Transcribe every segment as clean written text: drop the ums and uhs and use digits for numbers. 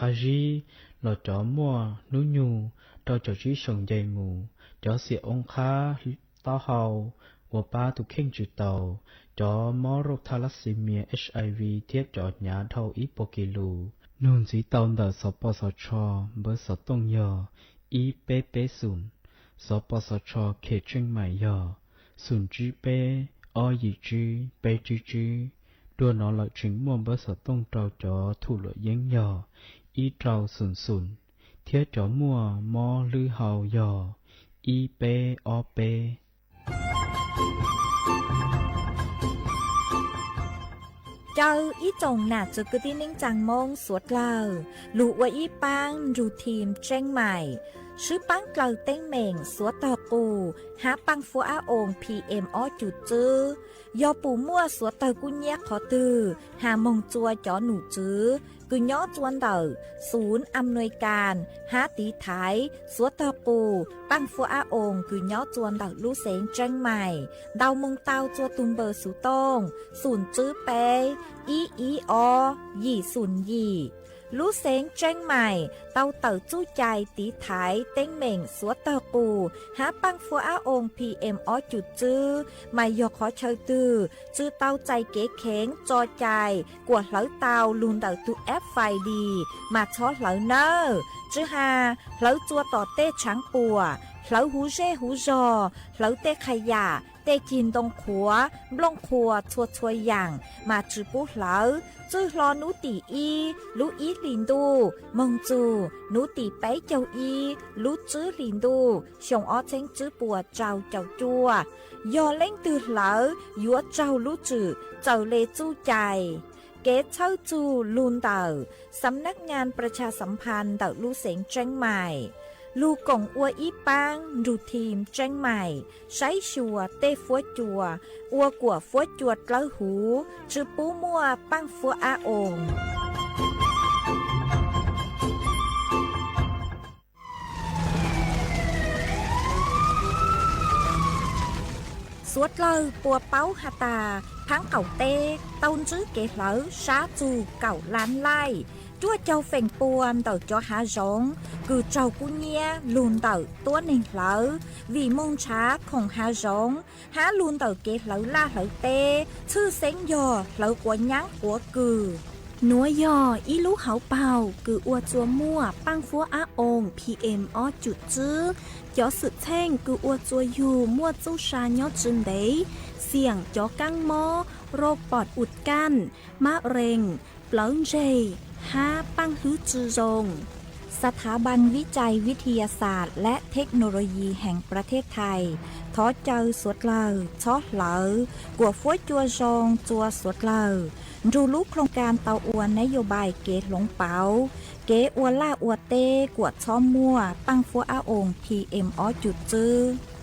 าจีหล่อจอมัวนุญูดอจอจีชงใจหมูจอเสียองค้าต้อเฮาวัวป้าตุกเข่งจุดเตาจอมอโรคทาลัสซีเมีย HIV เทียบจอดหยาเท่าอีโปกิลูนูนสีเตาเดอสปสชเบอร์สตงยออีเปเปศูนย์สปสชเขตเชียงใหม่ยอศูนย์จีเปอยีจีเปจีจีดัวนอหลักถึงมวลเบอร์สตงเจ้าจอถูหลเยังยออีเจ้าศูนย์เทียจอมัวมอลือเฮายออีเปอเปเจ้าอีจงหนาจุกที่นิ่งจังมงสวดเล่าลูว่าอีปังรูทีมเจ้งใหม่ชื่อปังเกลาเต้งเหม่งสวดต่อปูหาปังฟัวอาองPM อ้อจุดจื้อยอปูมั่วสวดต่อกุญแยกขอตือหามงจัวจอหนูจื้อกุญย้อจวนเต่าศูนย์อำนวยการหาตีไทยสวดต่อปูปังฟัวอาองกุญย้อจวนเต่าลู่เสงเจ้งใหม่ดาวมงเตาจัวตุมเบอร์สุตงศูนย์จื้อเปอีอยี่ศูนย์ยี่ลู่เสงเจ้งใหม่เตาเต่าจู้ใจตีไถเต้งเหม่งสวดเต่าปูหาปังฟัวอาองPM อ้อจุดจื้อไม่ยอขอเชยตือจื้อเต้าใจเก๋เข็งจอใจกวดเหลาเตาลุนเต่าตุแอฟไฟดีมาช้อเหลาเนอจื้อหาเหลาจัวต่อเต้ช้างปัวเหลาหูเร่หูจอเหลาเต้ขยะเต้กินตรงขัวบลงขัวชัวอย่างมาจื้อปุ๊เหลาจื้อรอนูตีอีลูอีลินดูมงจูนูตีไปเจ้าอีลูจื้อลินดูชงอ้อเช้งจื้อปัวเจ้าจัวยอเล่งตือเหลายัวเจ้าลูจื้อเจ้าเลจู้ใจเกตเช่าจูลูนเต่าสำนักงานประชาสัมพันธ์เต่าลู่เสงเจ้งใหม่ลูกงอัวอีปังดูทีมเจ้งใหม่ใช้ชัวเต้ฟัวจัวอัวกัวฟัวจวดเล้าหูจือปูมัวปังฟัวอาองสวดเล่าปัวเป้าหาตาพังเก่าเต้เต้าจื้อเกเหลาช้าจูเก่าล้านไล่จั่วเจ้าเฟ่งปวนเต่าจอหาร้องคือเจ้ากุญแยลูนเต่าตัวหนึ่งเหลาวีมงช้าของหาร้องหาลูนเต่าเกเหลาล่าเหลาเต้ชื่อเซ็งยอเหลากว่ายั้งหัวกือหนัวยออีลูเขาเป่าคืออัวจัวมั่วปังฟัวอาองPM อ้อจุดจื้อยอสุดแท่งคืออัวจัวอยู่มั่วจู้ชายอจึงเดเสี่ยงจอกังมอโรคปอดอุดกั้นมะเร็งเปล่าเจหาปังฮือจือรงสถาบันวิจัยวิทยาศาสตร์และเทคโนโลยีแห่งประเทศไทยท้อเจอสวดเลอช้อเหลอกวฟัวจัวจงจัวสวดเลอดูลูกโครงการเตาอวนนโยบายเกตหลงเป๋าเกอวล่าอวเต้กวดช้อมมั่วปังฟัวอาองPM อ้อจุดจื้อ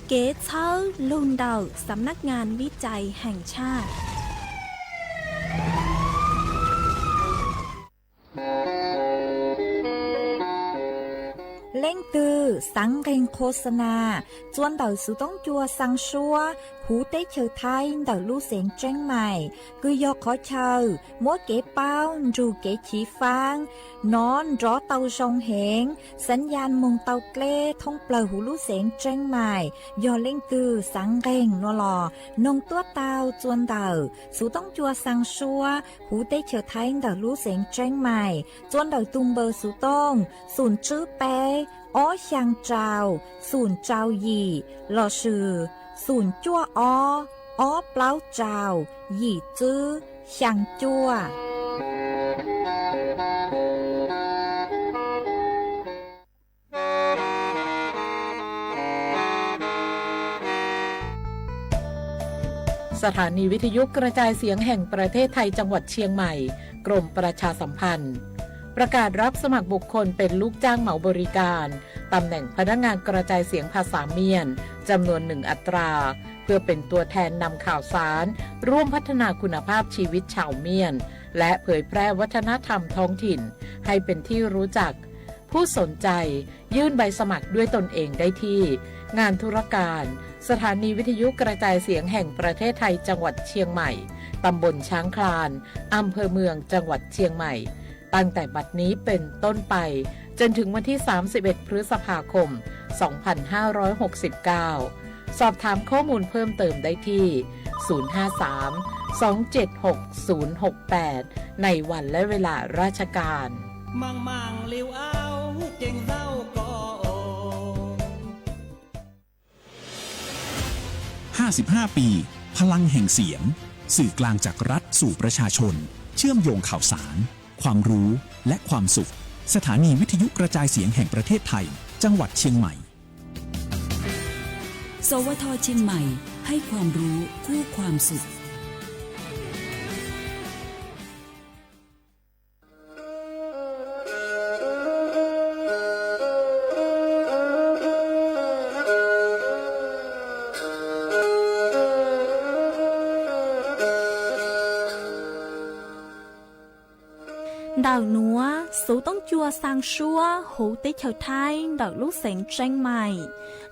เกตเชอลุนเดาสำนักงานวิจัยแห่งชาติเล่งตือสังเรงโฆษณาจวนเต่าสุต้องจัวสังชัวหูเต้เชอไทยเต่าลู่เสียงเจ้งใหม่คือยอกขอเชอมัวเก๋เป้าจูเก๋ฉีฟางนอนรอเต่าชงเหงสัญญาณมงเต่าเกล้ท่องเปล่าหูลู่เสียงเจ้งใหม่ยอเล่งตือสังเรงนัวหลอนงตัวเต่าจวนเต่าสุต้องจัวสังชัวหูเต้เชอไทยเต่าลู่เสียงเจ้งใหม่จวนเต่าตุมเบอร์สุต้องศูนย์ชื่อเป้อ้อช่างเจ้าศูนย์เจ้าหยี่หล่อชื่อศูนย์จั่วอ้อเปล่าเจ้าหยี่จื้อช่างจั่วสถานีวิทยุกระจายเสียงแห่งประเทศไทยจังหวัดเชียงใหม่กรมประชาสัมพันธ์ประกาศรับสมัครบุคคลเป็นลูกจ้างเหมาบริการตำแหน่งพนักงานกระจายเสียงภาษาเมียนจำนวน1 อัตราเพื่อเป็นตัวแทนนำข่าวสารร่วมพัฒนาคุณภาพชีวิตชาวเมียนและเผยแพร่วัฒนธรรมท้องถิ่นให้เป็นที่รู้จักผู้สนใจยื่นใบสมัครด้วยตนเองได้ที่งานธุรการสถานีวิทยุกระจายเสียงแห่งประเทศไทยจังหวัดเชียงใหม่ตำบลช้างคลานอำเภอเมืองจังหวัดเชียงใหม่ ตั้งแต่บัดนี้เป็นต้นไปจนถึงวันที่31พฤษภาคม2569สอบถามข้อมูลเพิ่มเติมได้ที่053-276-068ในวันและเวลาราชการมั่งเลี้ยวเอาเก่งเศร้าก็55 ปีพลังแห่งเสียงสื่อกลางจากรัฐสู่ประชาชนเชื่อมโยงข่าวสารความรู้และความสุขสถานีวิทยุกระจายเสียงแห่งประเทศไทยจังหวัดเชียงใหม่สวท.เชียงใหม่ให้ความรู้คู่ความสุขĐào núa, số tông chua sang xua, hữu tế chờ thai, đào lúc sáng tranh mày.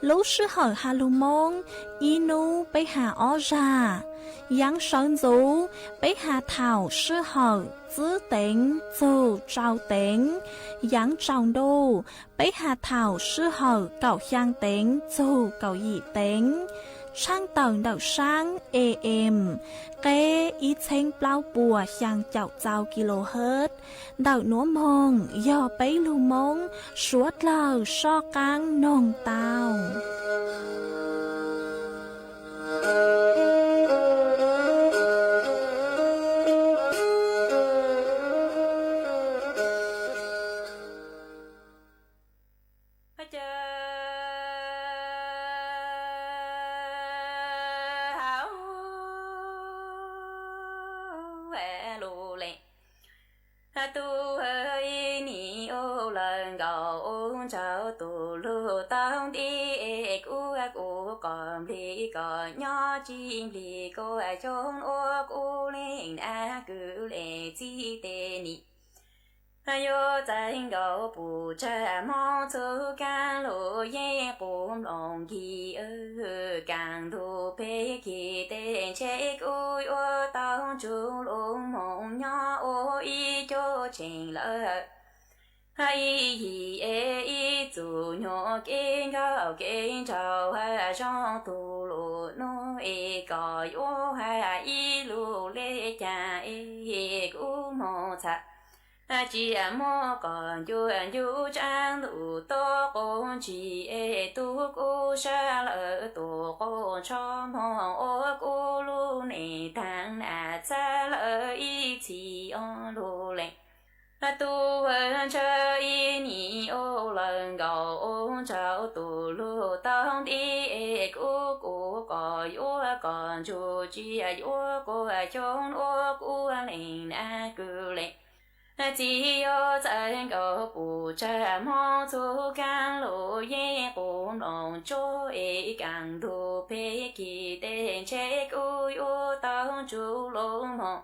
Lúc sư hở hà lù mông, y nụ bấy hà ó ra. Giáng sơn dũ, bấy hà thảo sư hở, giữ tính, dù trao tính. Giáng trào đô, bấy hà thảo sư hở, cậu giang tính, dù cậu dị tính. Sang tầng đậu sáng AM, kế ít chênh bao bùa sang chậu chào kHz, đậu núa mông, do bấy lưu mông, suốt lờ so căng nông tàu. Còn lì có nhỏ chim lì cô chôn ô cô lên cứ lệ chi tê nị yo danh gấu bù cha mong chú can lô ye bùm lòng kỳ càng thu bê kỳ tên chế ui ô tao chú lông mong nhỏ ô y cho trình lợi hay y chủ nhỏ kinh cao kinh trào hay trong tu lô nó có yo hay y lô lê cha cú mò cha chỉ mò còn du trang lũ to con chỉ tu cô sa lỡ tu con cho mò ô cô lu này thang na cha lỡ y chỉ on lu lệ tu chơi ni ô lần gạo ôn cháo tu lu tang đi cô có yo còn chu chi yo cô chọn ô cô lên cứ lệ chỉ yo danh gạo bù cha mong chú can lô ye bùm lòng cho càng thu bê kỳ tên chế cô yo tao chú lông mong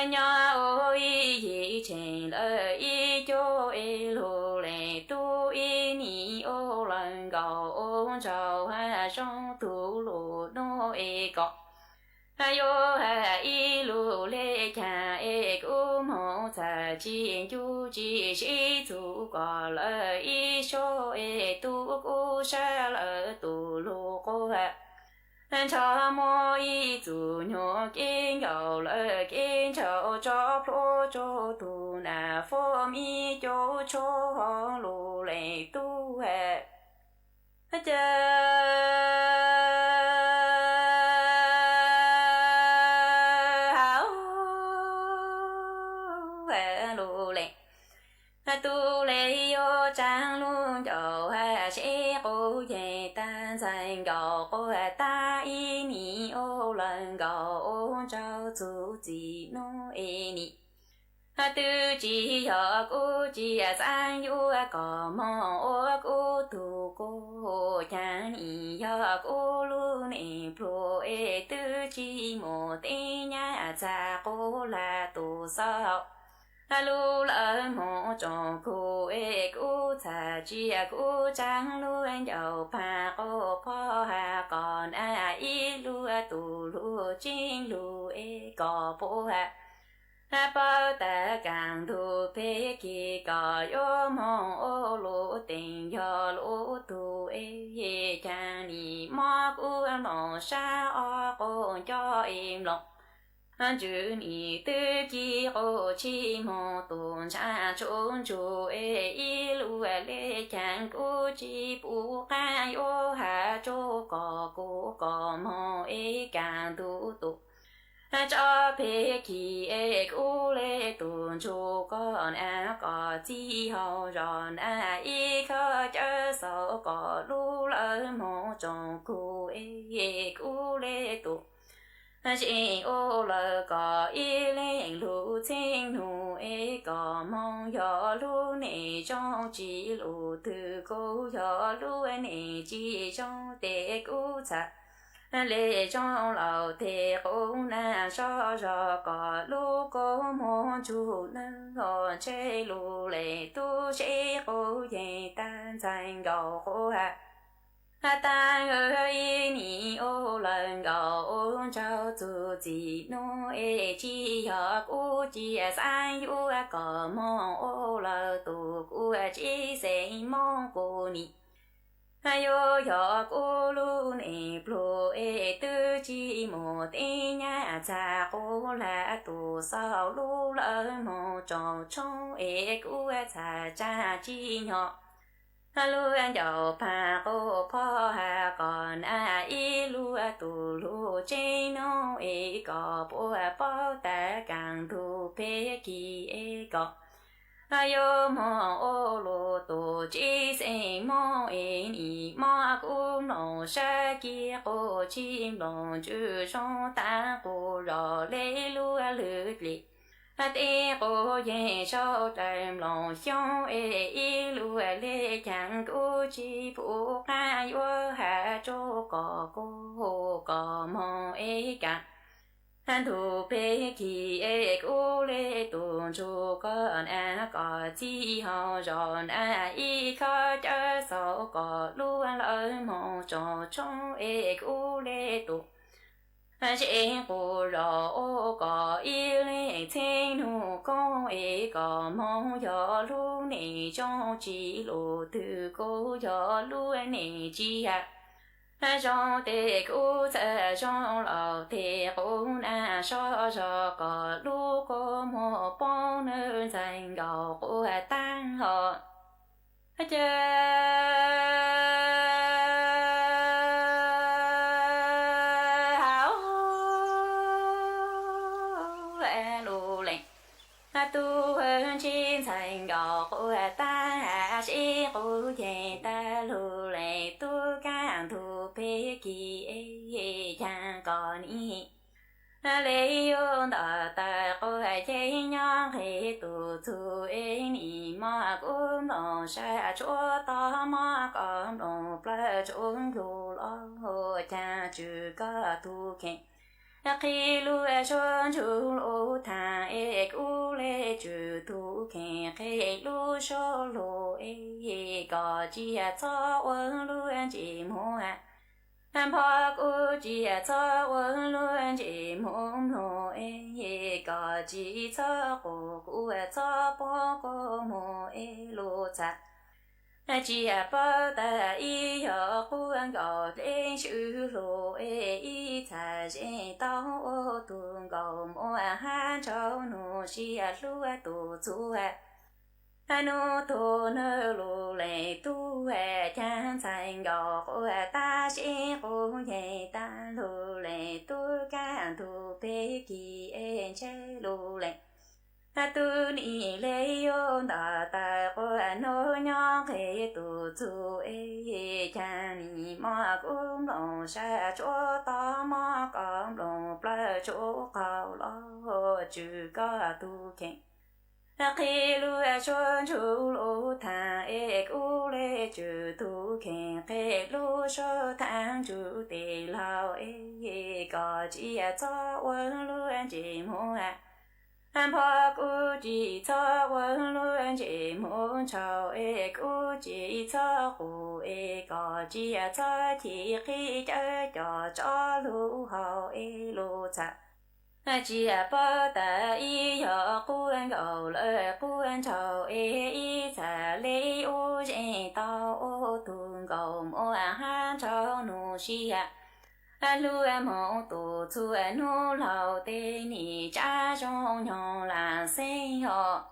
nhà ôi y trên lời y cho lô lệ tu y ni ô lần gạo ôn trào ha trong tu lô nó có yo ha y lô lệ cha cô mong cha chi chu chi chi tu có lời y cho tu cô sa lỡ tu lô cô ha cha mô y chủ nhỏ kinh gạo lợi kinh chào cho pro cho tu na phô mi cho lù lệ tu hệ tu lệ yo trang luôn cho ha sẽ cô về ta dành gạo cô ta y ni ô lần gạo ôn trao chú chỉ nó ni tư chỉ yo cô chỉ sang yo có mong ô cô tu cô cha ni yo cô lu ni pro tư chỉ một tên nhà cha cô là tu sao lu lỡ một trong cô cô cha chi cô trang luôn giàu pa cô po ha còn y lu tu lu chính lu có po ha bao ta càng thu phê kỳ có yo mong ô lũ tình yo lũ tu ê chàng đi mò cu mong sa o cô cho im lòng chữ ni tư chi ô chi mong tuần cha trốn chu ê y lu lê chàng cu chi bu ca yo ha cho có mong ê càng tu tu cho phê kỳ ê u lê tuần chu con có chi hậu ròn y khơ chớ sợ có lu lỡ mong trong cu ê u lê tuần chị ô lỡ có y lên lũ清nụ ê có mong gió lũ nè trong chỉ lũ từ cô gió lũ nè chỉ trong tế cú chặt lệ trong lầu thế cô na so so có lũ cô mong chú nâng hồn chế lũ lệ tu chế cô dễ tan danh gầu cô hạ ta ơi ni ô lần gầu ôn trao tu chỉ nô ê chi học u chi sai u có mong ô lờ tu u chi sẽ mong cô ni ayo học u lu nè plu ê tư chi một tê nhà cha cô là tu sao lu lỡ một trò trong ê u cha chi nhỏ lu anh giàu pa cô po ha còn y lu tu lu chế nó e có po ta càng thu pe kỳ e có ayo mo ô lu tu chi se mo e ni mo cu no sa kia cô chim lòng chữ song ta cô rò lê lu lư lì tê cô ye sao trầm lòng xiong ê y lu lê chẳng cô chi phụ ca yo hạ cho cô có mong ê cả han thu pe kỳ ê cô lê tuần chu con có chi hao ròn y khó chớ sao có lu lỡ mong cho trong ê cô lê tuần chị cô rõ có y lệ thiên nụ con ấy có mong gió lu nè trong chỉ lộ từ cô gió lu nè chi hạ trong tề cô sẽ trong lò tề cô na so so có lu cô một bông nơi dành gạo cô tan họ tu hơn trên thành gò của ta chỉ của về ta lu lệ tu càng thu phê kỳ chẳng còn ý lấy yon ta ta của chế nhang hệ tu tu ni mà cũng nó sẽ cho ta mà còn nó plei chung lu lo cha chữ có tu khen khi lu xuân chu lu thà e u lê chữ tu khen khi lu số lu e có chi cho quân lu chỉ mua anh phật u chỉ cho quân lu chỉ mua lu e có chi cho cô cho bố cô mua e lu chặt chỉ bao ta y học quân gạo lên chữ lô y thà dễ tao ô tuần gạo mua han cháu nô chỉ lu tu tu nô tu nô lu lệ tu chan thành gạo ta chỉ cô nhẹ ta lu lệ tu can tu pe kỳ chế lu lệ tu ni lê yon ta cô nô nhong hệ tu tu cha ni ma cũng lòng sa chỗ ta ma cũng lòng plei chỗ cao lo chữ có tu khen khi lu xuân chu lu thà u lê chữ tu khen khi lu số tháng chu tề lao có chỉ cho quân lu chỉ mua anh phật u chỉ cho quân luôn chỉ muốn chào u chỉ cho cụ có chỉ cho thì khi cho lu hậu lu chặt chỉ bỏ ta ý yo cuốn gầu lỡ cuốn trầu ý trả lấy u dễ tao u tuôn gầu mua hát cho nụ xì lu mẫu tổ chu nu lâu tê ni cha trong nhau là sinh họ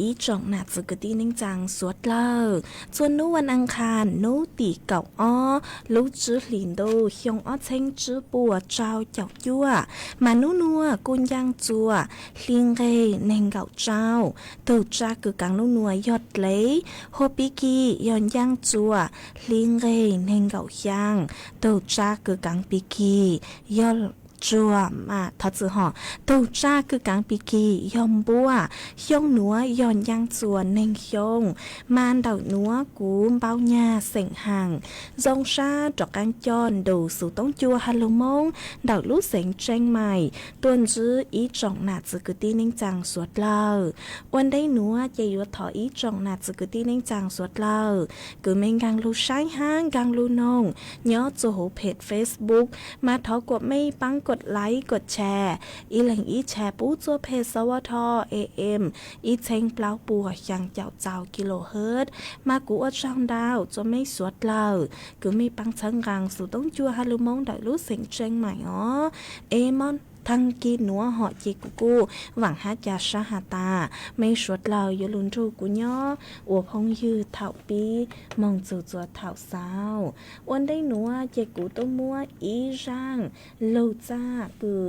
อีจงนาจุกตีนิงจังสวดเลอส่วนนู้วันอังคารนู้ตีเก่าอ้อรู้จื้อหลินดูเฮียงอ้อเชงจื้อปัวเจ้าเจ้ายั่วมานู้นัวกุนยังจัวลิงเกเนงเก่าเจ้าตูจ้าคือกังนู้นัวยอดเลยโฮปิกีย้อนยังจัวลิงเกเนงเก่ายังตูจ้าคือกังปิกียอดจัวมาทัดจือห่อตูจ้าคือกางปีกียอมบัวย่องหนัวย้อนยังจวนเน่งยงมานเดาหนัวกูมเบาหญ้าเสียงห่างจงชาดอกกางจอนดูสู่ต้องจัวฮัลโลมงเดาลู่เสียงแจ้งใหม่ตวนจื้ออีจงนาจือกตีนิ่งจังสวดเล่าวันได้หนัวจะอยู่ถออีจงนาจือกตีนิ่งจังสวดเล่าคือเมงกังลู่ใช้ห้างกังลู่นงย้อโจโหเพจ Facebook มาถอกดไม่ปังกดไลค์กดแชร์อีหลังอีแชร์ปู้จัวเพจสวท AM อีเชงเปล่าปัวยังเจ้ากิโลเฮิรตซ์มากูอดช่างดาวจะไม่สวดเล่าคือไม่ปังชังกังสู่ต้องจัวฮัลโลมงได้รู้เสียงเจงใหม่อ๋อเอมอนทั้งกีหนัวหอจีกูหวังฮัจยาชาหาตาไม่สวดเล่าอยู่ลุนจูกูย่ออัวพงยืดเถ่าปีมองจู่จัวเถ่าสาววันได้หนัวเจกูต้มมัวอีร่างโลจ้าคือ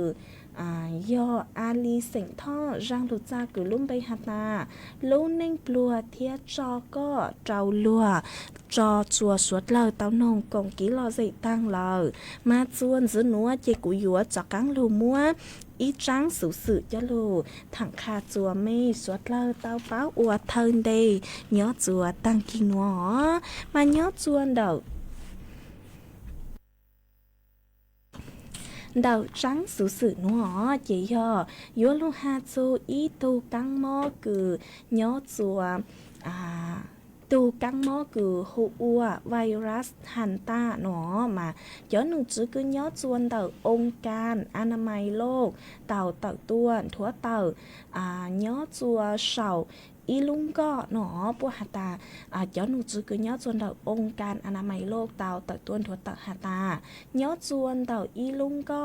ย่ออาลีเสียงท่อร่างโลจ้าคือลุ่มไปหาตาลุ่มเน่งปลัวเทียจอก็เจ้าลัวจอจัวสวดเล่าเต้านงกงกีรอใจตั้งเล่ามาจวนซื้อหนัวเจกูยัวจากกังลูมัวอีจังสูสื่อจะลูถังคาจัวไม่สวดเล่าเต้าเป้าอวดเทินเดยย้อจัวตั้งกินหัวมาย้อจวนเดาเดาจังสูสื่อหนัวเจียยัวลูฮาจูอีตูกังมอคือย้อจัวตูกังมอคือฮูอัวไวรัสฮันต้าหนอมาย้อนหนูจื้อคือย้อจวนเต่าองค์การอนามัยโลกเต่าต้วนทั่วเต่าย้อจัวเฉาอีลุงก็หนอปัวหาตาย้อนหนูจื้อคือย้อจวนเต่าองค์การอนามัยโลกเต่าต้วนทั่วเต่าหาตาย้อจวนเต่าอีลุงก็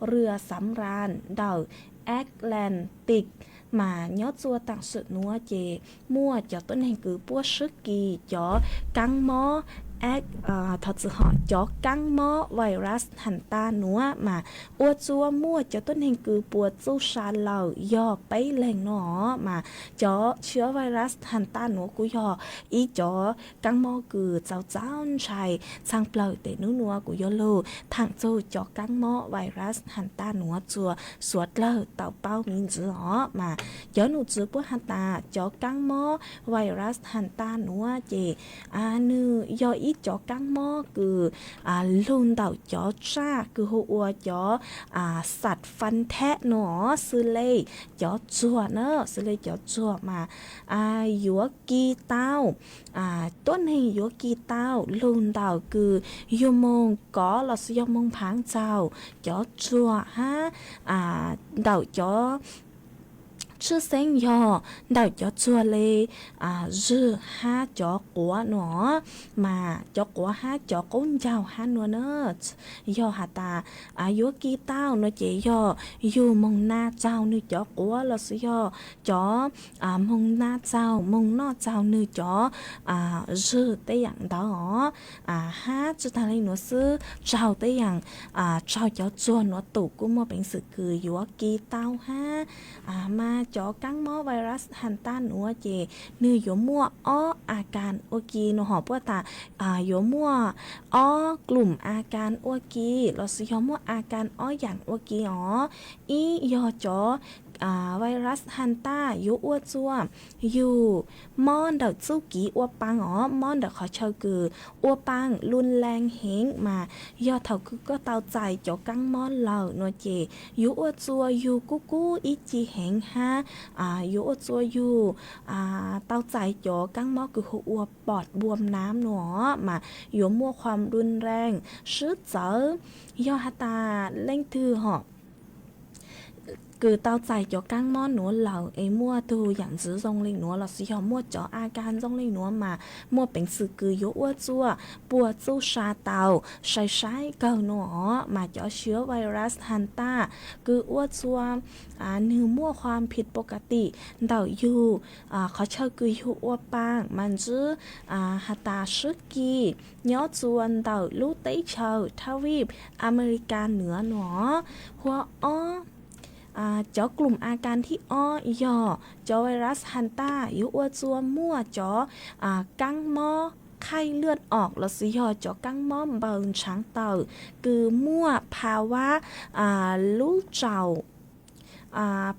เรือสำราญเต่าแอตแลนติกmà nhớ chua tặng sự núa chè mua cho tuần hành cứ bua sức kỳ cho căng mó แอกเขาจะหอจอกังหม้อไวรัสหันตาหนัวมาอวดจัวมั่วจะต้นเฮงกือปวดสู้ชาเหล่าย่อไปแหล่งหนอมาจอเชื้อไวรัสหันตาหนัวกูย่ออีจอกังหม้อกือเจ้าชัยช่างเปล่าแต่นัวกูย่อลูทางโจจอกังหม้อไวรัสหันตาหนัวจัวสวดเล่าเต่าเป้ามินจืออ๋อมาย้อนหนูจือปวดหันตาจอกังหม้อไวรัสหันตาหนัวเจนือย่ออีจอกังหม้อคือลุนเต่าจอจ้าคือหัวจอสัตว์ฟันแทะหนอซื้อเลยจอจัวเนอะซื้อเลยจอจัวมาหยัวกีเต้าต้นให้หยัวกีเต้าลุนเต่าคือยมงก็เราสยมงพังเจ้าจอจัวฮะเต่าจอชื่อเส้นยอเดาจอจัวเลยจื้อห้าจอกัวหนอมาจอกัวห้าจอก้นเจ้าห้าหนัวเนอยอหาตาอายุกี่เต้าเนเจยออยู่มงหน้าเจ้านึจอกัวเราสิยอจอมงหน้าเจ้ามงนอเจ้านึจอจื้อได้อย่างดอห้าจุดอะไรหนัวซื้อเจ้าได้อย่างเจ้าจอจัวหนัวตุกุมัวเป็นสื่อคืออยู่กี่เต้าห้ามาจอกังหม้อไวรัสหันต้านหนัวเจนือหยวมั่วอาการโอกีนหอปวดตาหยวมั่วกลุ่มอาการโอกีเราสิหยวมั่วอาการอย่างโอกีอียอจอไวรัสฮันต้าอยู่อ้วจัวอยู่มอนเดาซูกีอ้วปังมอนเดาขอเชาคืออ้วปังรุนแรงเฮงมายอดเท่าคือก็เตาใจจอกังมอนเหล่านัวเจอยู่อ้วจัวอยู่กู้อีจีเฮงฮะอยู่อ้วจัวอยู่เตาใจจอกังมอคือหัวปอดบวมน้ำหนอมาอยู่มั่วความรุนแรงชื่อเจอยอหตาเล่งทือหอคือเตาใจจอกังมอนหนัวเหล่ามั่วตูอย่างจื้อทรงลิงหนัวเราสิหอมั่วจออาการทรงลิงหนัวมามั่วเป็นสื่อคือยั่วจัวปวดสู้ชาเตาใช้เก่าหนัวมาจอเชื้อไวรัสฮันต้าคืออ้วจัวเนื้อมั่วความผิดปกติเดาอยู่เขาเชื่อคืออยู่อ้วปางมันจื้อฮัตตาซึกีย้อจวนเดาลูเตเชาทวีปอเมริกาเหนือหนอหัวจอกลุ่มอาการที่ย่อจอไวรัสฮันต้าอยู่อ้วจัวมั่วจอกังหม้อไข้เลือดออกแล้วสิยอจอกังหม้อเบิ่งช้างเต่าคือมั่วภาวะลูกเจ้า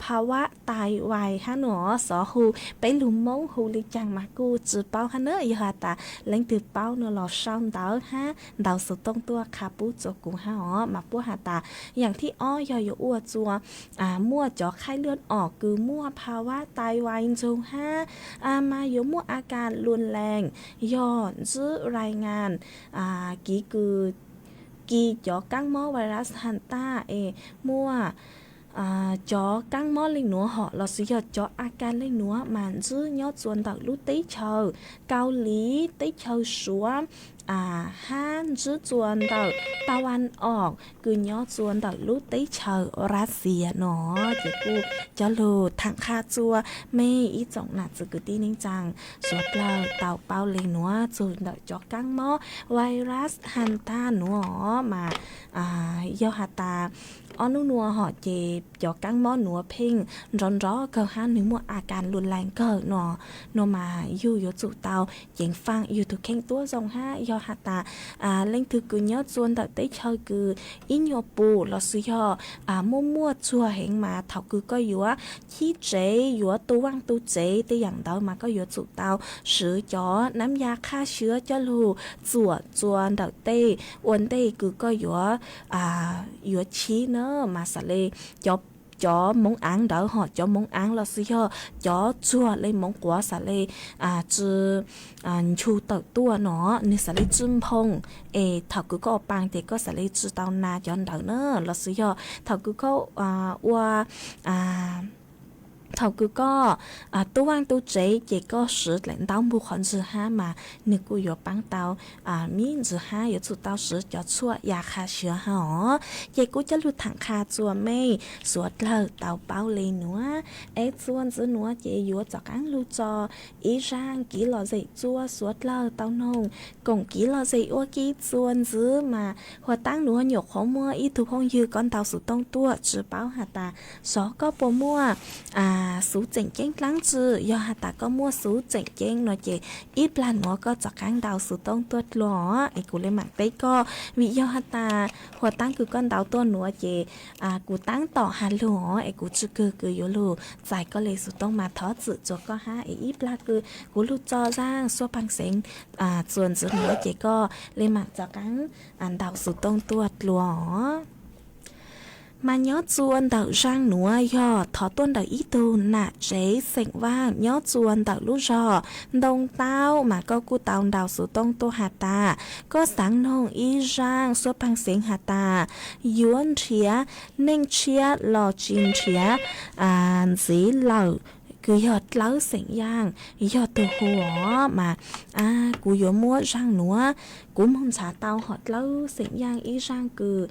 ภาวะตายไวฮะหนอสอหูไปหลุมมงหูลิจังมากูจือเป้าฮะเนยฮะตาเล่งตือเป้าเนอหล่อช่องดาวฮะดาวสุดตรงตัวคาปูจกูฮะมาปูฮะตาอย่างที่ยอยอ้วจัวมั่วจอไข้เลือดออกคือมั่วภาวะตายไวจงฮะมาอยู่มั่วอาการรุนแรงย้อนจื้อรายงานกีจอกังหม้อไวรัสฮันต้ามั่วจอกังหม้อลิงหนัวเหาะเราสิยอจออาการลิงหนัวมันจื้อยอดจวนตักลุติเชอเกาหลีติเชอชัวฮันจื้อจวนตักตะวันออกคือยอดจวนตักลุติเชอรัสเซียเนาะจะกูจะโลทางคาจัวไม่อีจ่องหนักจะกึตีนิ่งจังสวดเราเต่าเป้าลิงหนัวจวนตักจอกังหม้อไวรัสฮันต้าหนัวมายอหาตานัวหอเจ็บจอกังหม้อหนัวเพ่งร้อนร้อเกาห้าหนึ่งมัวอาการรุนแรงเกิดหนอมาอยู่ยจุเตาเย็งฟังอยู่ถูกเข่งตัวทรงห้ายอหัตตาเล่งถือกุญยอดส่วนแต่ได้เชยคืออินโยปูเราซื้อยมั่วชัวเห็นมาเท่าคือก็อยู่ขี้เจอยู่ตัวว่างตัวเจแต่อย่างเดามาก็อยู่จุเตาซื้อจอน้ำยาฆ่าเชื้อจะรูจั่วจวนเดาเต้วันเต้คือก็อยู่ชี้เนมาสะเลจอมงอังเดาหอจอมงอังเราสิยอจอจั่วเลยมงกัวสะเลจือชูเตตัวเนาะนี่สะเลจุ่มพงถ้ากูก็ปังเด็กก็สะเลจือเตานาจอนเดาเนเราสิยอถ้ากูก็ว่า thầu cứ có tu ăn tu chế chỉ có sự lãnh đạo buộc hòn dự ha mà nếu cứ có băng tàu miếng dự ha có sự tàu sự cho chua ya khá sửa hả chỉ cứ cho lưu thẳng khá chua mây suốt lờ tàu bao lên nữa ấy chuan giữa nữa chỉ có cho cán lưu cho ý rang kỹ lò dậy chua suốt lờ tàu nông cùng kỹ lò dậy ô kỹ chuan giữa mà hoa tăng nữa nhục khó mua ít thu không dư con tàu sự tông tua chỉ báo hạt ta xó có bộ mua số chỉnh chén lắng chứ do hạt ta có mua số chỉnh chén nó chỉ ít lần nó có cho cán đào số tông tuột lỏ ấy cụ lên mạng đấy có vì do hạt ta hoa tăng cứ con đào tuột nữa chỉ cụ tăng tỏ hạt lỏ ấy cụ chưa cứ vô lù giải có lấy số tông mà thó dự cho có ha ấy ít là cứ cụ lù cho ra xua bằng xén chuẩn giữa nữa chỉ có lên mạng cho cán đào số tông tuột lỏ mà nhớ chuồn đậu rang núa do thọ tuôn đậu ý tu nạ chế sệnh vang nhớ chuồn đậu lú rò đông tao mà có cu tàu đào số tông tô hà ta có sáng nông ý rang số bằng xén hà ta yuan chia nên chia lò chín chia dĩ lẩu cứ giọt lấu sệnh giang giọt từ hồ mà cú gió mua rang núa cú mong trả tao hot lấu sệnh giang ý rang cứ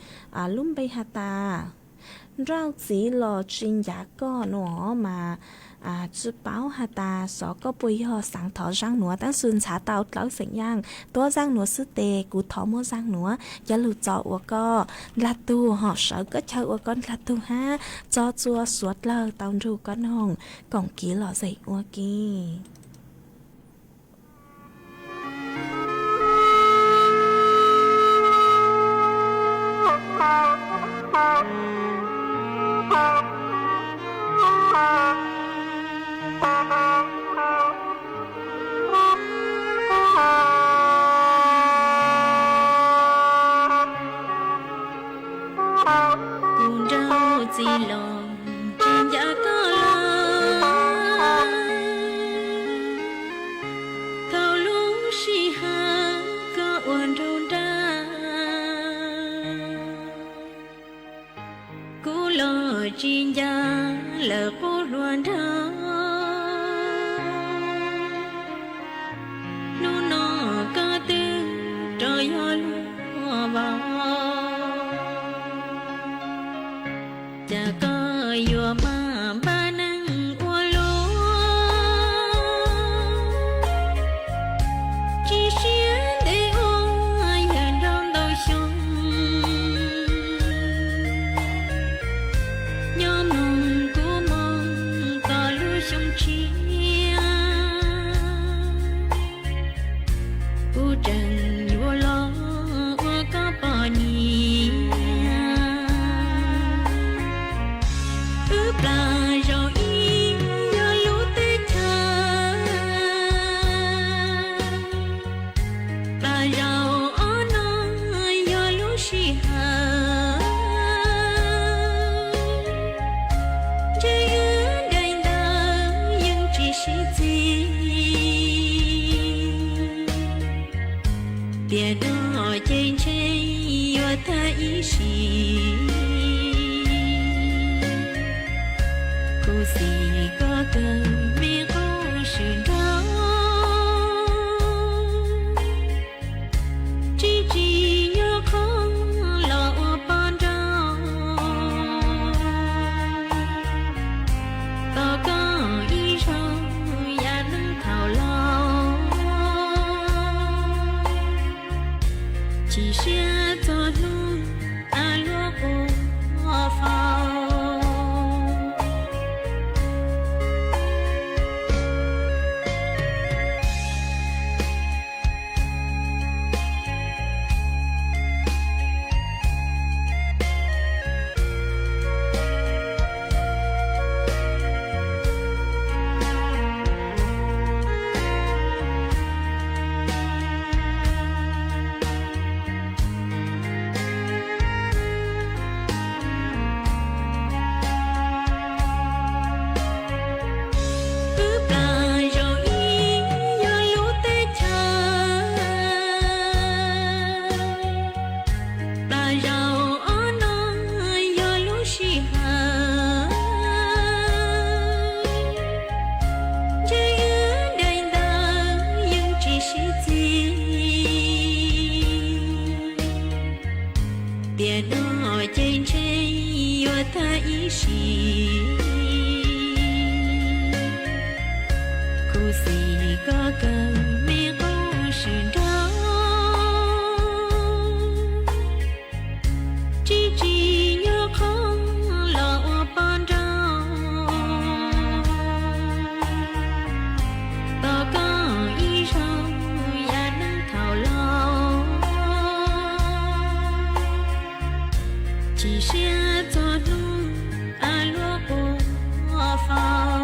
lúc bây hà ta rau chỉ lò chín giá có nó mà chú báo hà ta sọ có bùi ho sáng thọ rang núa tăng xuân trả tao lấu sệnh giangตัวrang núa sư tề cú thọ mua rang núa giá lù chọ của co là tu họ sợ có chơi của con là tu ha cho chua suốt lơ tao ru con hồng còn kỹ lò dậy của kì Chính gia lỡ cô luôn thơ nụ nọ ca tư trời ơi vào chả có vừa mà ba năng qua lúa chỉ xuyên để ôi hẹn trong đầu sống gì có cần mi có sự đó chỉ nhớ không lo ban đầu ta có ý rằng ya nâng thảo lo chỉ sẽ cho luôn à lúa của phao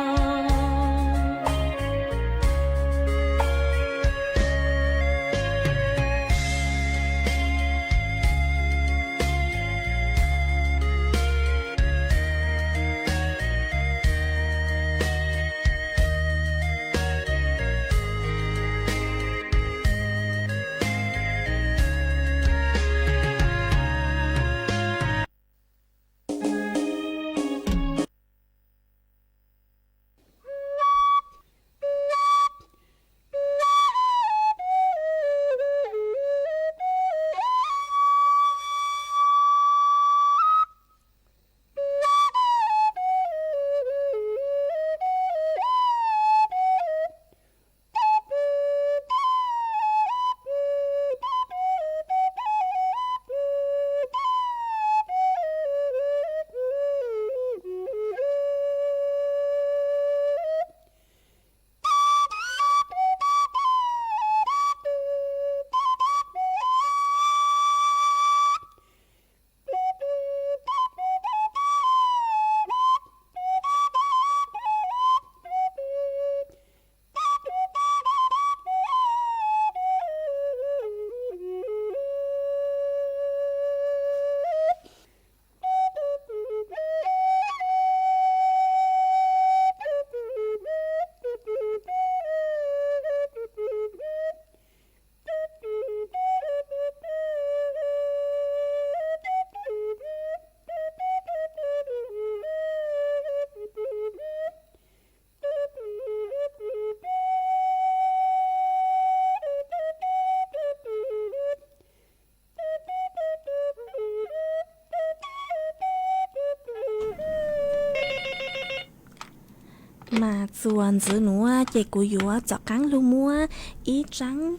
mà chuồn giữ núa chạy của dúa chọ cắn lu mua ý trắng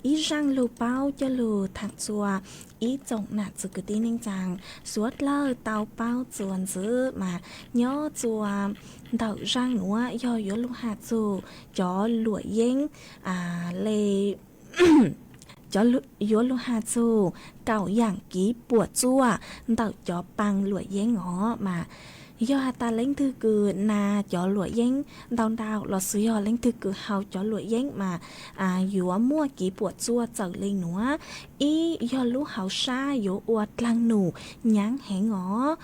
ý răng lu bao cho lu thạc chùa ý trồng nạt giữ cái tin anh chàng suốt lơ tàu bao chuồn giữ mà nhớ chùa đậu răng núa do dúa lu hạt dù cho lụa yến lê cho dúa lu hạt dù cào dạng ký bùa chua đậu cho bằng lụa yến ngõ mà do ta lấy thư cử na cho lụa yến đào đào lọt suy do lấy thư cử hào cho lụa yến mà dúa mua ký bùa chua trở lên nữa ý do lú hào sa dúa uất lăng nụ nháng hẻ ngõ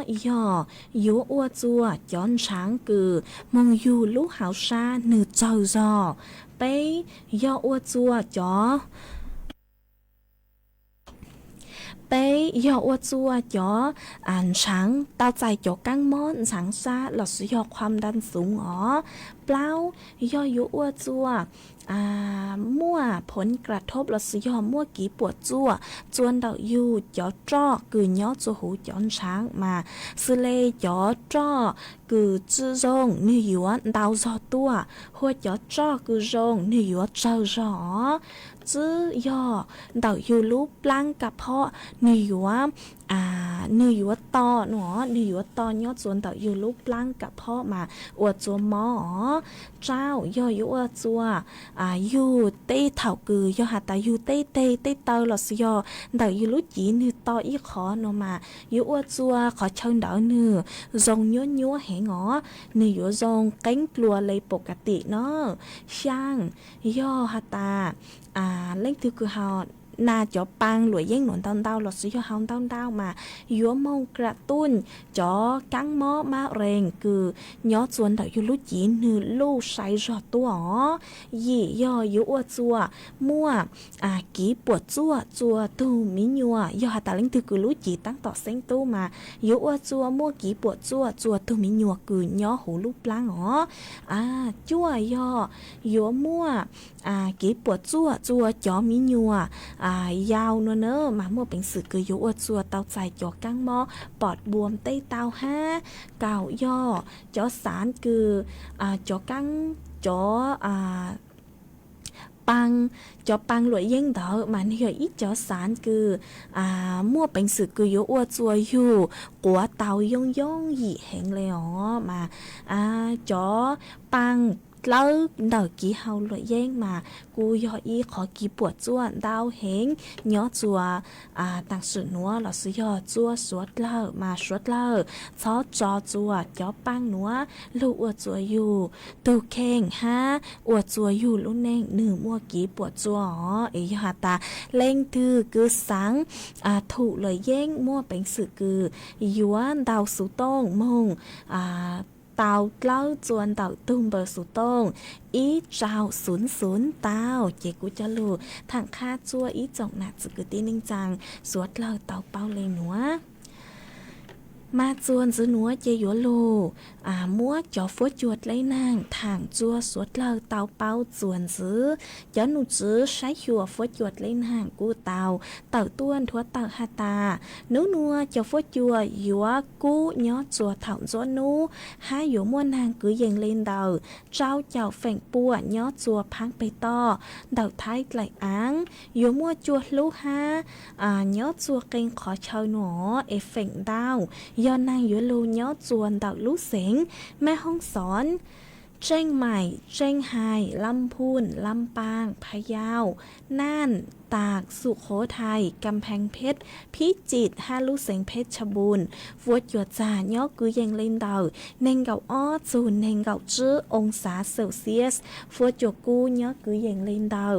do dúa uất chua chọn sáng cử mong dù lú hào sa nửa trời giò bấy do uất chua cho bé do uất chua cho sáng tao chạy cho căng món sáng xa là sử dụngความดันสูงเปล่าย่อยุอ้วจัวมั่วผลกระทบเราซื้อมั่วกี่ปวดจั่วจวนเดาอยู่จ่อจ้อคือย้อจัวหูจอนช้างมาซื้อเลยจ่อจ้อคือจื้อรงนี่หยวนดาวจอตัวหัวจ่อจ้อคือรงนี่หยวนเจ้าจอจื้อย่อเดาอยู่รูปร่างกระเพาะนี่หยวนนี่หยวนตอหนอนี่หยวนตอยอดจวนเดาอยู่รูปร่างกระเพาะมาอวดจัวหมอเจ้าย่ออยู่อวดจัวอยู่เต้เถากือย่อหาตาอยู่เต้เตอหลอดย่อเดาอยู่รูจีนี่ตออีขอโนมาอยู่อวดจัวขอเชิญเดาเนื้อรงยัวแหงนี่อยู่รงเก้งกลัวเลยปกติเนาะช่างย่อหาตาเล่นถือคือเฮาน่าจะปังหลวยเย่งหนุนเต้าหลอดซื้อเฮาเต้ามายัวมงกระตุ้นจอกังหม้อมาเร่งคือย้อจวนเดาอยู่ลูกจีนือลูกใส่รอตัวยี่ย่ออยู่อวดจัวมั่วกี่ปวดจัวตูมิญัวย่อหาตาเล่นถือคือลูกจีตั้งต่อเส้นตู้มาอยู่อวดจัวมั่วกี่ปวดจัวตูมิญัวคือย้อหูลูกปลางจั่วย่อยัวมั่วกี่ปวดจัวจอมิญัวยาวเนอะมามั่วเป็นสื่อคืออยู่อวดจัวเตาใจจอกังหม้อปอดบวมเต้เตาห้าเก่าย่อจอสารคือจอกัง chó băng cho băng loại dân đó mà nhiều ít cho sản cứ mua bánh sự cứ yếu ua chua yu của tàu yong yong gì hẹn lệ họ mà cho băng lâu đầu ký hậu loại dân mà cô do ý khó ký bùa chua đau hẹn nhớ chùa tăng sự nữa là sự do chua suốt lơ mà suốt lơ cho chùa cho băng nữa lưu ua chùa yu tu khen ha ua chùa yu lúc nè nửa mua ký bùa chua ý hà ta lên từ cứ sáng thụ lời dân mua bánh sự cứ yếu đào số tông mông tàu lâu chuan tàu tung bờ sủ tông ý trào xuống tàu chỉ cú cho lù thằng kha chua ý trọng nạt sự cứ tin ninh rằng suốt lâu tàu bao lên nữa mà chuan giữ núa chê yếu lù mua cho phốt chuột lấy nàng thẳng chua suốt lâu tàu bao chuan giữ cho nụ chứ sái chùa phốt chuột lấy nàng cu tàu tuôn thua tàu hà tà nú nua cho phốt chùa yếu cu nhó chùa thảo gió nú hai yếu mua nàng cứ dành lên đầu trao chào phèn bùa nhó chùa phang bê to đầu thái lại áng yếu mua chùa lú ha nhó chùa kênh khó chơi nó ê phèn đau do nàng yếu lưu nhó chuồn đạo lú xỉnแม่ฮ่องสอนเชียงใหม่เชียงไฮ้ลำพูนลำปางพะเยาน่านตากสุโขทัยกำแพงเพชรพิจิตรฮาลุเสงเพชรบูรณ์ฟัวหยวดจ่าย่อกุยยังเล่นดาวเน่งเก่าอ้อจูนเน่งเก่าจื้อองศาเซลเซียสฟัวหยวดกูย่อกุยยังเล่นดาว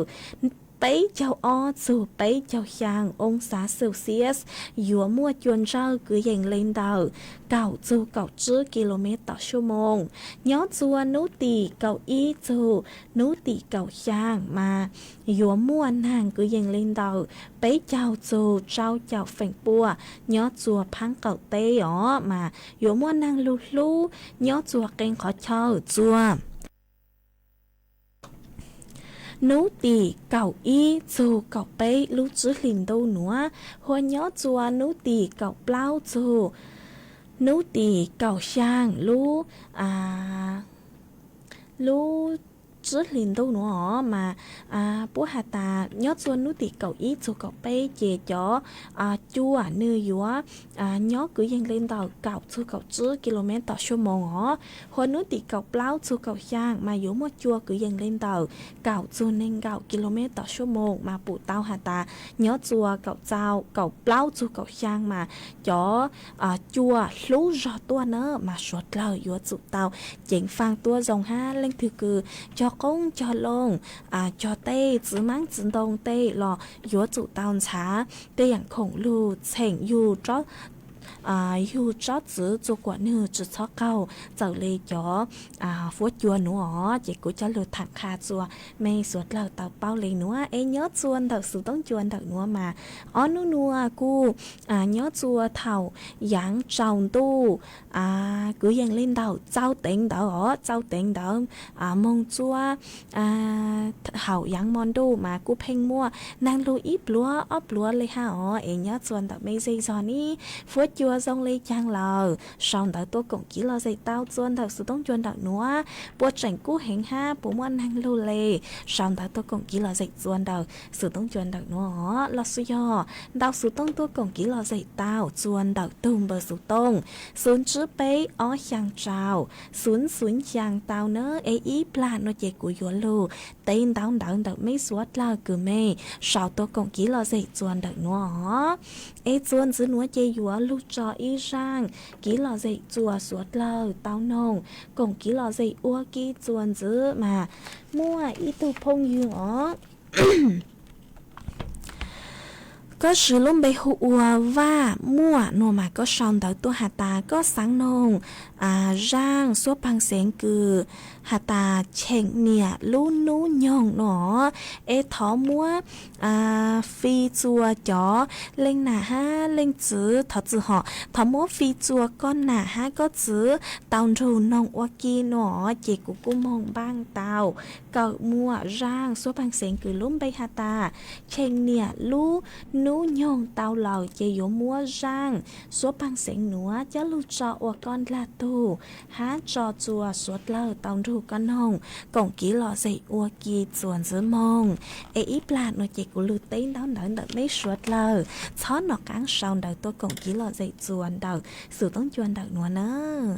bấy châu o dù bấy châu giang ông xã Celsius dùa mua chuồn rau cứ dành lên đầu cậu dù cậu chứ km/h nhớ chùa nú tì cậu y dù nú tì cậu giang mà dùa mua nàng cứ dành lên đầu bấy châu dù rau chào phèn bùa nhớ chùa phán cậu tê ó mà dùa mua nàng lù lù nhớ chùa kênh khó chờ chùa nú tì cậu y dù cậu bấy lú chứ lìn đâu nữa hoa nhó chùa nú tì cậu bao dù nú tì cậu sang lú lú chứ lìn đâu nữa mà bố hà ta nhó chùa nú tì cậu y dù cậu bấy chè chó chua nư dúa nhó cứ dành lên đầu cậu chú cậu chứ km/h hoa nú tì cậu bao chú cậu sang mà dú một chua cứ dành lên đầu cậu chú nên cậu km/h mà bù tao hà ta nhó chùa cậu chào cậu bao chú cậu sang mà chó chua lú rõ tua nữa mà suốt lời dúa chú tao chỉnh phang tua dòng ha lên thư cử cho công cho lông cho tê chứ mang chân đông tê lò dúa chú tao chá têอย่างkhổng lù chỉnh yu chó yu chó chữ cho quả nư chữ chó câu giờ lê chó phốt chua nữa chỉ của cho lượt thẳng kha chua mày suốt lờ tàu bao lê nữa em nhớ chuồn đầu sự tông chuồn đầu nữa mà ó nu nua cu nhớ chua thầu dạng trồng tu cứ dành lên đầu trao tiền đỡ trao tiền đỡ mong chua hậu dạng món đu mà cu phênh mua nàng lưu ít lúa ốp lúa lê ha em nhớ chuồn đầu mấy giây giò ní phốt chua dòng lê chang lờ xong đỡ tôi cũng chỉ lo dây tao chuồn đầu sự tông chuồn đầu nữa bố chảnh cú hình ha bố muốn nàng lưu lê xong đỡ tôi cũng chỉ lo dây chuồn đầu sự tông chuồn đầu nữa lo suy do đào sự tông tôi cũng chỉ lo dây tao chuồn đầu tung bờ sự tông xuống chữ bấy ó chang trào xuống chang tao nớ ấy ý plan nó chạy của dùa lù tên tao đỡ mấy suốt là cứ mê sao tôi cũng chỉ lo dây chuồn đầu nữa ấy chuồn giữ nữa chạy dùa lù cho ý rang chỉ lo dây chùa suốt lờ tao nông cũng chỉ lo dây ua kí chuồn giữ mà mua ý tu phong dương ó có sự lông bê hụ và mua nô mà có xong đỡ tua hà ta có sáng nông rang số bằng sáng cử hà ta chèn nịa lú nú nhông nó ê thó mua phi chùa chó lên nà ha lên chữ thọ chữ họ thó mua phi chùa con nà ha có chữ tàu rù nông oa kia nó chỉ của cô mong bang tàu cậu mua rang số bằng sáng cử lông bê hà ta chèn nịa lú nú nú nhông tao lầu chạy yếu mua rang số bằng sánh núa cho lưu trọ của con là tù há trò chùa suốt lờ tao rủ con hồng cổng ký lọ dậy ua kỳ chuồn dưới mông ê ít là nó chạy của lưu tên đó đỡ đỡ mấy suốt lờ chó nó cắn sau đỡ tôi cổng ký lọ dậy chuồn đỡ sự tống chuồn đỡ nữa nữa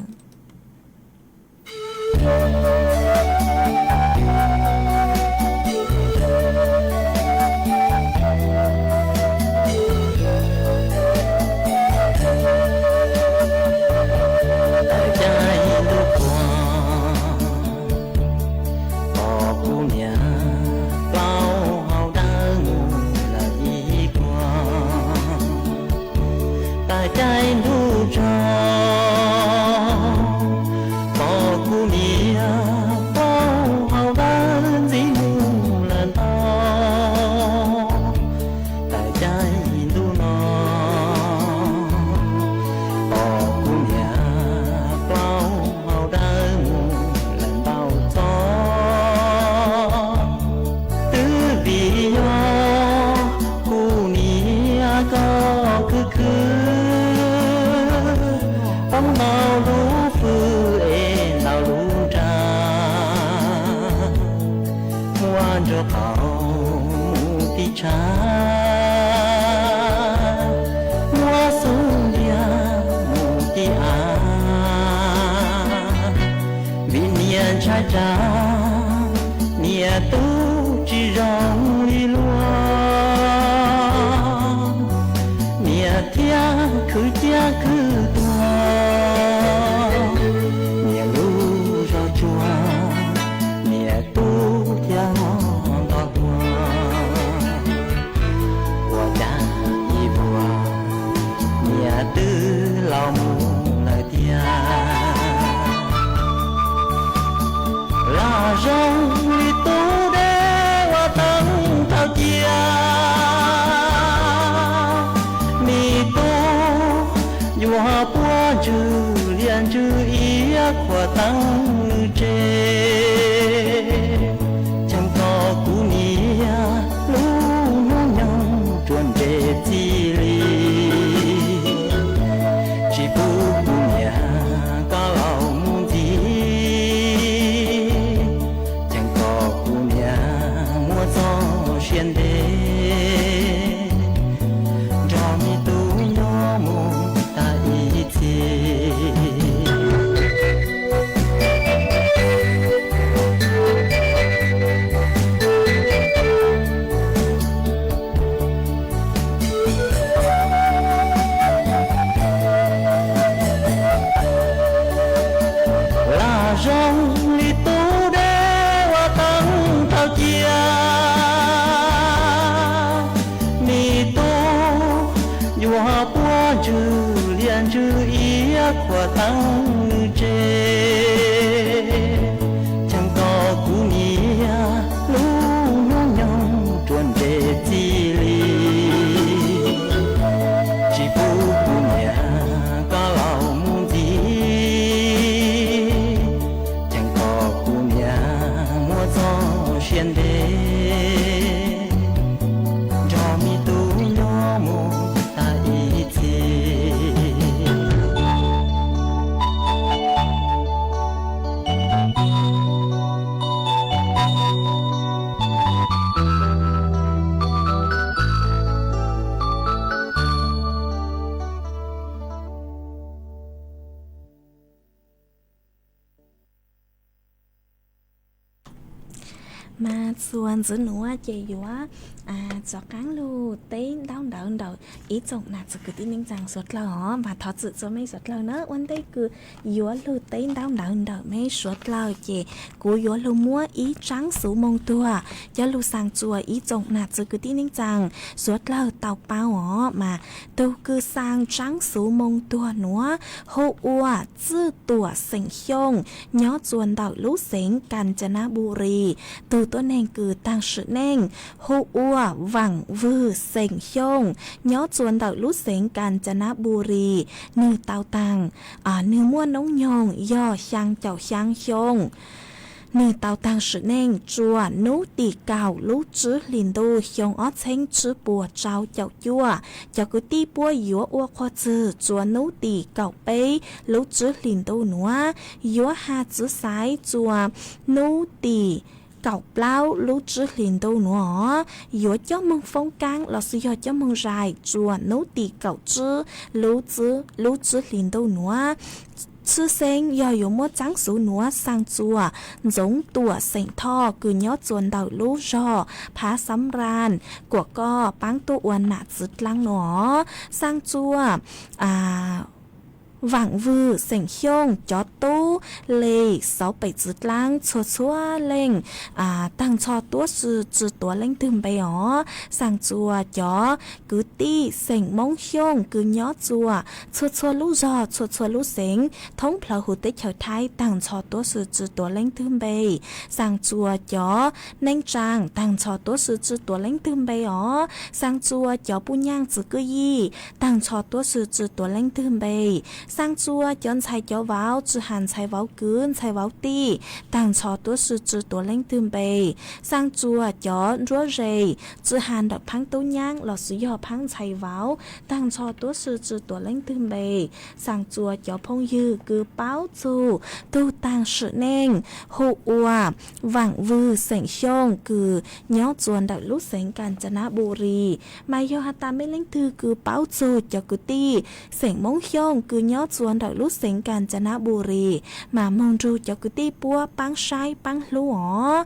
mà xuân giữa núa chị yếu cho cán lu tên đau đầu ý trọng làจะคือที่นิ่งจังสดแล้วvà thọ sự cho mấy sốtแล้วเนอะวันđâyคือyếu lu tên đau đầu mấy sốtแล้วchị cú yếu lu mua ý trắng số mông tua cho lu sang chùa ý trọng làจะคือที่นิ่งจังสดแล้วเต่าเปล่าmà tôi cứ sang trắng số mông tua nữa hô ua chư tua sỉnh hiong nhó chuồn đạo lũ sỉnh Càn Chănบุรี từ tôi nên cứ tăng sự nên hô ua vẳng vư sỉnh hiong nhó chuồn đạo lũ sỉnh Càn Chănบุรี nư tao tàng nư mua nông nhông do sang chào sang hiong nửa tàu tăng sự nên chùa nú tì cào lú chứ liền đô hiong ót xanh chứ bùa trao chậu chùa chậu cứ ti bùa yếu ua khoa chữ chùa nú tì cào bê lú chứ liền đô núa yếu ha chữ sái chùa nú tì cậu bao lú chứ liền đâu nữa yếu cho mong phong cang là sự yếu cho mong dài chùa nấu tì cậu chứ lú chứ liền đâu nữa chứ sen yếu mua trắng số nữa sang chùa giống tủa sành thọ cứ nhớ chuồn đầu lú rò phá sắm ran của co báng tu uan nạ dứt lăng nữa sang chùa vàng vư sành hiông chó tu lê sáu bảy chữ lang chua lên tăng cho tua sư chữ tua lên từng bay ó sang chùa chó cứ ti sành mong hiông cứ nhó chùa chua lú giò chua lú sành thống phở hụt tích trở thái tăng cho tua sư chữ tua lên từng bay sang chùa chó neng trang tăng cho tua sư chữ tua lên từng bay ó sang chùa chó bu nhang chữ cơ yi tăng cho tua sư chữ tua lên từng bay sang chùa chọn chạy cho vào chữ hàn chạy vào cướn chạy vào ti tăng cho tua sư chữ tua lên từng bay sang chùa chọn rúa rầy chữ hàn đập phăng tố nhang lọt sử dụng phăng chạy vào tăng cho tua sư chữ tua lên từng bay sang chùa chọn phong dư cứ báo chù tu tăng sự nên hộ ua vàng vư sảnh xiong cứ nhó chuồn đạo lúc sảnh càn chana bù rì mà do hạt ta mới lên thư cứ báo chù cho cứ ti sảnh mong xiong cứ nhó chuồn đạo lúc sảnh càn chana bù rì mà mong ru cho cứ ti bua băng sai băng lúa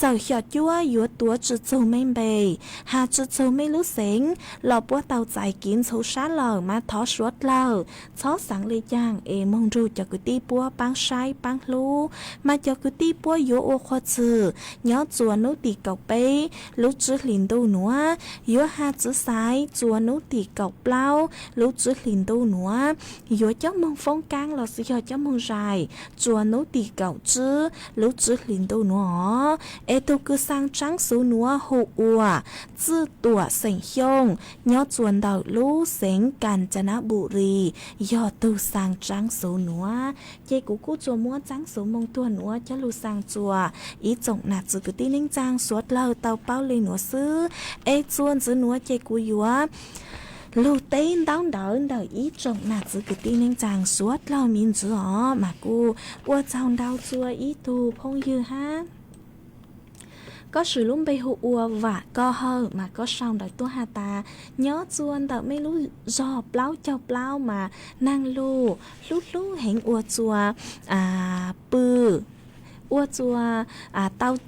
giờ hiểu chúa yếu tua chữ châu men bề hà chữ châu men lúc sảnh lò bua tàu chạy kín số sát lờ mà thó suốt lờ chó sáng lê giang mong ru cho cứ ti bua băng sai băng lúa mà cho cứ ti bua yếu ô khoa chữ nhó chùa nấu tì cọc bê lúc chữ liền đâu nữa yếu hà chữ sai chùa nấu tì cọc bao lúc chữ liền đâu nữa yếu cho mong phong cang là sự cho mong dài chùa nấu tì cọc chữ lúc chữ liền đâu nữa tôi cứ sang trắng số nữa hộ ua chữ tủa sành hiông nhó chuồn đầu lú sánh càn chana bù rì yếu tu sang trắng số nữa chế của cô chùa mua trắng số mong tua nữa cho lưu sang chùa ý trọng nạt chữ cứ tin ninh trang suốt lâu tàu bao lên nữa xứ chuồn chữ nữa chế của yếu lưu tên đón đỡ đời ý trọng nạt chữ cứ tin ninh trang suốt lâu mình chữ ó mà cô ua chồng đau chùa ý tu phong dư ha có sự lúng bê hụ ua và co hơ mà có xong đời tua hà ta nhớ chuồn đợi mấy lú giò plau cho plau mà năng lú hẹn ua chùa bự ua chùa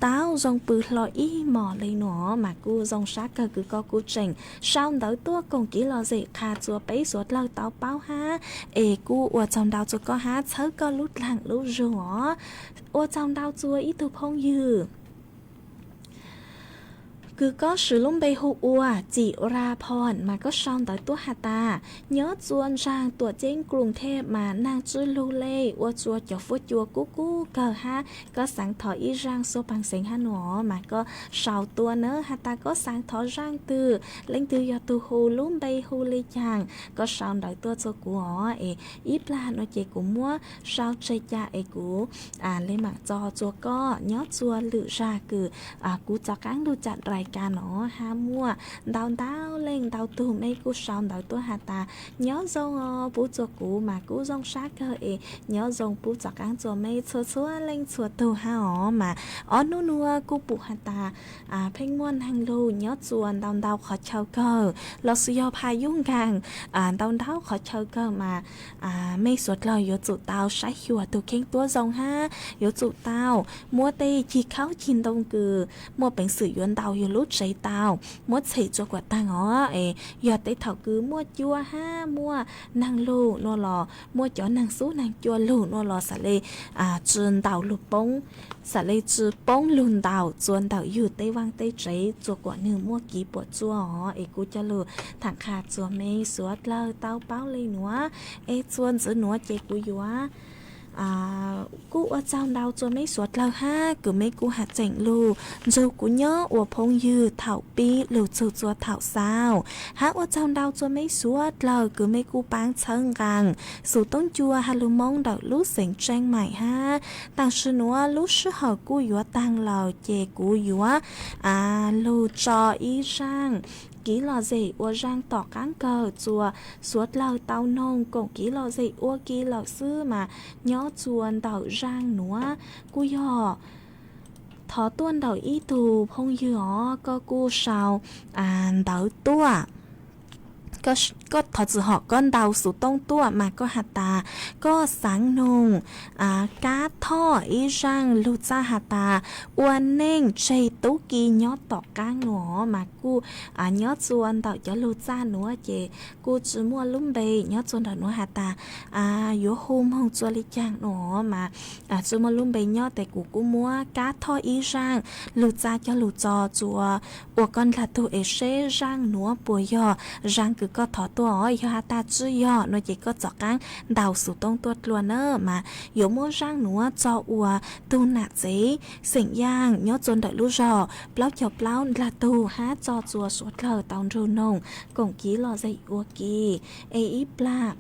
tao dòng bự lo ý mò lấy nó mà cô dòng sát cơ cứ có cô trình sao đợi tua còn chỉ lo gì khá chùa bấy suốt lâu tao bao ha cô ua trong đào chùa có hát thớ có lút lặng lút rùa ua trong đào chùa ý tu phong dư cứ có sự lúng bê hụ ua chỉ ra phòn mà có xong tới tua hà ta nhớ chuồn sang tua trên Grum Thep mà nàng chữ lưu lê ua chùa cho phú chùa cú cờ ha có sáng thọ ý rang số bằng sinh ha nọ mà có sào tua nữa hà ta có sáng thọ rang từ lên từ do tu hù lúng bê hù lê chàng có xong tới tua cho của ít là nó chỉ của mua sao chơi cha của lên mạng cho chùa có nhớ chùa lựa ra cứ cú cho cán đu chặt rải ca nó ha mua đào lên đào từ mấy cú xong đào tôi hà ta nhớ dòng bố cho cú mà cú dòng sát cơ nhớ dòng bố cho cán cho mấy chua lên chua từ ha mà nua cú bù hà ta phanh ngoan hàng lù nhớ chuồn đào khó chào cơ lo suy yo phai dung càng đào khó chào cơ mà mấy suốt lời yo chủ tao sai hiệu từ khen tua dòng ha yo chủ tao mua tê chỉ kháo chín đông cừ mua bánh sử dụng đào yo lúc giấy tao mua chạy cho quả tang ó giờ tới thảo cứ mua chua ha mua năng lù nô lò mua chó năng sú năng chua lù nô lò xả lê chuồn đào lù bông xả lê chư bông lùn đào chuồn đào yu tây vang tây giấy cho quả nư mua ký bộ chua ó cú cho lù thẳng khát chua mê suốt lơ tao báo lên nữa chuồn giữ nữa chạy cú yếu cú ở trong đau cho mấy suốt lâu ha cứ mấy cú hạt chỉnh lù dù cú nhớ ở phong dư thảo pi lù chụp cho thảo sao hát ở trong đau cho mấy suốt lâu cứ mấy cú bán chân càng số tông chua ha lù mong đợi lúc sinh tranh mày ha tăng sư nữa lúc sư hở cú yếu tăng lò chè cú yếu lù cho ý sang ký lò gì ua rang tỏ cán cờ chùa suốt lâu tao nông cũng ký lò gì ua ký lò sư mà nhó chuồn đậu rang nữa cú nhỏ thọ tuôn đậu ý tù phong nhỏ có cú sao đậu tua có thật sự họ con đầu số tông tua mà có hạt tà có sáng nùng cá thọ ý rang lưu ra hạt tà uan nên chơi tú kỳ nhó tọt cá ngõ mà cô nhó chuan đậu cho lưu ra nữa chị cô chỉ mua lúm bề nhó chuan đậu nữa hạt tà yếu hôm không chua lý chang nữa mà chỉ mua lúm bề nhó tại cô mua cá thọ ý rang lưu ra cho lưu cho chùa của con là tu ế xế rang nữa bùi yo rang cứ có thọ tua ơi ha ta chứ yo nó chỉ có chọc cán đào sủ tông tuột luôn nữa mà yếu mua rang nữa cho ua tu nạt giấy sỉnh giang nhớ chôn đợi lú rò plau chọc plau là tu há cho chùa suốt lờ tàu rô nồng cổng ký lò dậy ua kỳ ê ít la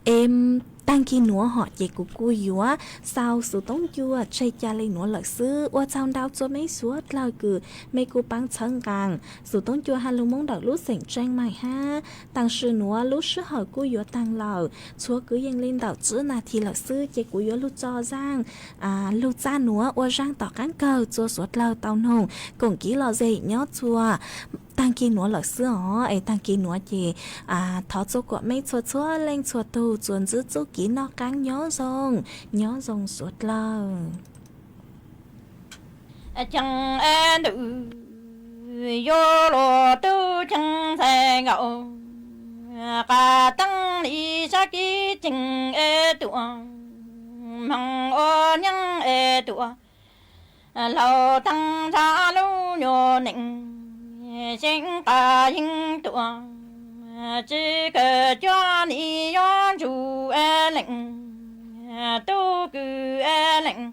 em tăng khi nữa họ chỉ của cô yếu sau sự tống chua chơi cha lên nữa lợi sư qua sau đau cho mấy suốt lời cử mấy cô bán chân càng sự tống chua hai luôn mong đợi lúc sỉnh tranh mày ha tăng sư nữa lúc sư hỏi cô yếu tăng lờ chúa cứ yên lên đảo chữ là thì lợi sư chỉ của yếu lúc cho giang lúc ra nữa qua giang tỏ cán cờ chua suốt lời tao nồng cùng ký lò gì nhớ chua tăng kỳ nữa là xưa ấy tăng kỳ nữa thì thọ cho của mấy chua lên chua tu chuẩn giữ chú kỹ nó cắn nhớ rong suốt lâu chẳng em đủ vô lò tu chẳng thể ngậu cả tăng đi sa kỹ chừng e tụa mong ô nhang e tụa lâu tăng ra lu nhô nịnh sinh ca hình tụa chỉ cần cho ni yon chủ e lệnh tu cử e lệnh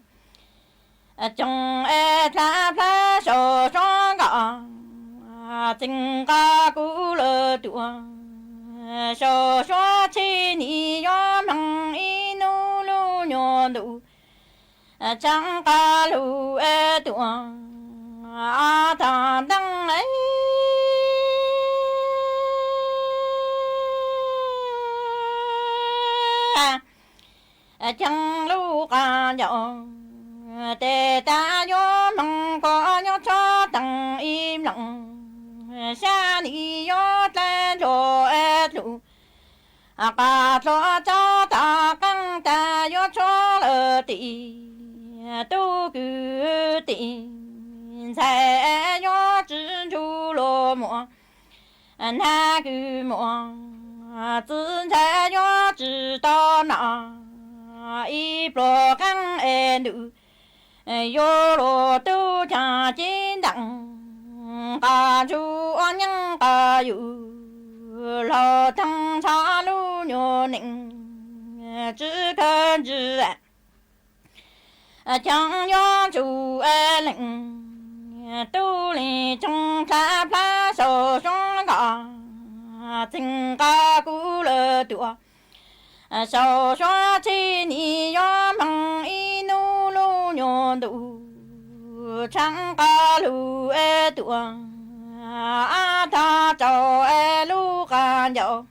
trong e tháp lá sổ xóa gọ tình ca cũ lơ tụa sổ xóa chi ni yon bằng y nu lu nhon đủ chẳng ca lu e tụa ta đăng ấy chẳng lu ca nhỏ tê ta yo mong có nhớ cho tăng im lặng xa đi yo tên cho e lu ca cho ta căng ta yo cho lơ tì tu cứ tì sai yo chỉ chú lo mò na cứ mò tự sai yo chỉ to nọ y pro căng e nữ yo lo tu cha chín đặng ca chú an nhân ca yu lo thăng cha lu nhô nịnh chỉ cần chỉ chẳng yo chú e lệnh tu li trong tháp lá sổ xuống gò tình ca cũ lơ tụa sổ xóa chi ni yo bằng y nu lu nhon đủ chẳng ca lu e tụa ta cho e lu ca nhậu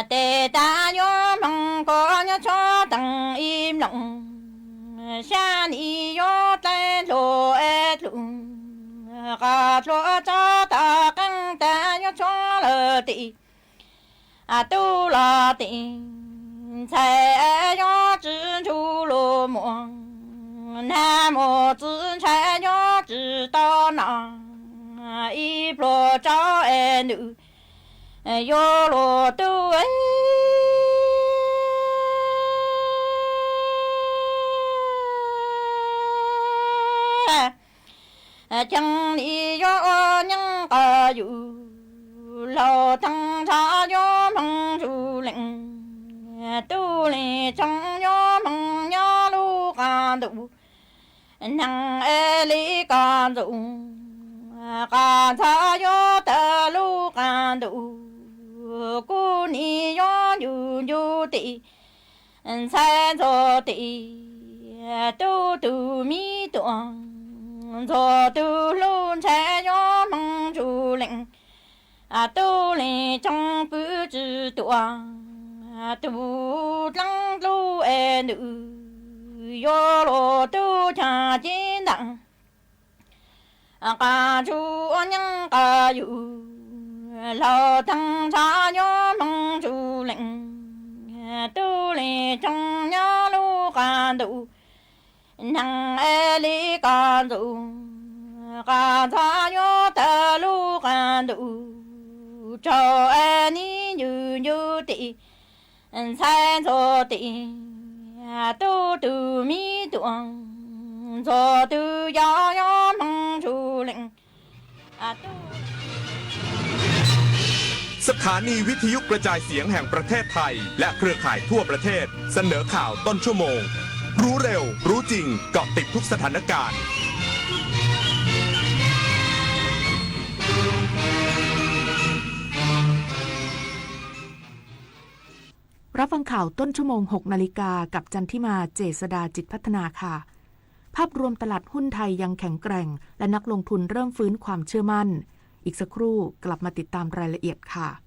tê ta yo bằng có nhớ cho tăng im lặng xa ni yo tên lo e lu ca lo cho ta căng ta yo cho lơ tị tu la tị sai yo chỉ chú lo mò nam mô chỉ sai yo chỉ to nọ y pro cho e nữ yo lo tu ấy chẳng đi yo nhang ca yu lo thăng cha yo mong chu lệnh tu trong nhớ mong nhớ lu can đủ năng e lý can đủ can tha yo ta lu can đủ cô ni yo yu yu ti san zo ti tu tu mi tuang zo tu lu che yo mong chu lệnh tu lệnh trong bứ chữ tuang tu lăng lu e nữ yo lo tu cha chiến đặng ca chu nhân ca yu lao thăng cha yo mong chu lệnh tu lệnh trong nhớ lu ca đủ năng e lý ca đủ ca cha yo ta lu ca đủ cho e ni như như ti san zo ti tu tu mi tuang zo tu ya ya mong chu lệnh tu สถานีวิทยุกระจายเสียงแห่งประเทศไทยและเครือข่ายทั่วประเทศเสนอข่าวต้นชั่วโมงรู้เร็วรู้จริงเกาะติดทุกสถานการณ์รับฟังข่าวต้นชั่วโมง 6 นาฬิกากับจันทิมาเจษฎาจิตพัฒนาค่ะภาพรวมตลาดหุ้นไทยยังแข็งแกร่งและนักลงทุนเริ่มฟื้นความเชื่อมั่นอีกสักครู่กลับมาติดตามรายละเอียดค่ะ